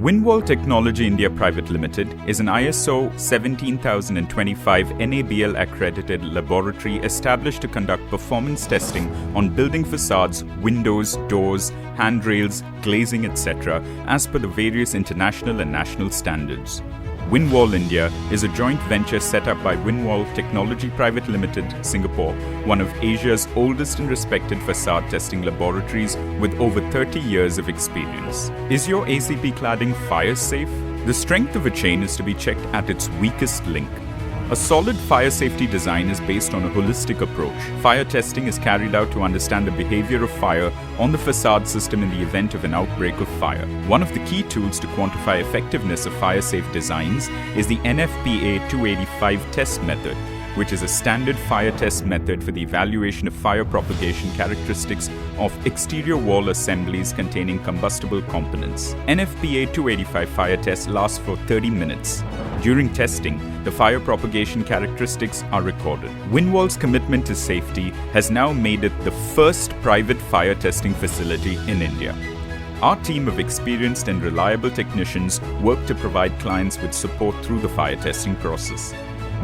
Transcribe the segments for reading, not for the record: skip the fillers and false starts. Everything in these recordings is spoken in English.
Windwall Technology India Private Limited is an ISO 17025 NABL accredited laboratory established to conduct performance testing on building facades, windows, doors, handrails, glazing, etc. as per the various international and national standards. Windwall India is a joint venture set up by Windwall Technology Private Limited, Singapore, one of Asia's oldest and respected facade testing laboratories with over 30 years of experience. Is your ACP cladding fire safe? The strength of a chain is to be checked at its weakest link. A solid fire safety design is based on a holistic approach. Fire testing is carried out to understand the behavior of fire on the facade system in the event of an outbreak of fire. One of the key tools to quantify effectiveness of fire-safe designs is the NFPA 285 test method, which is a standard fire test method for the evaluation of fire propagation characteristics of exterior wall assemblies containing combustible components. NFPA 285 fire test lasts for 30 minutes. During testing, the fire propagation characteristics are recorded. Windwall's commitment to safety has now made it the first private fire testing facility in India. Our team of experienced and reliable technicians work to provide clients with support through the fire testing process.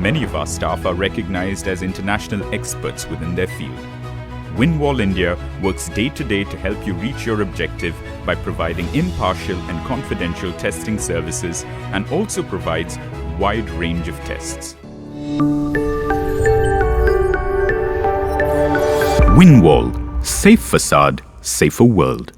Many of our staff are recognized as international experts within their field. Windwall India works day to day to help you reach your objective by providing impartial and confidential testing services and also provides a wide range of tests. Windwall, safe facade, safer world.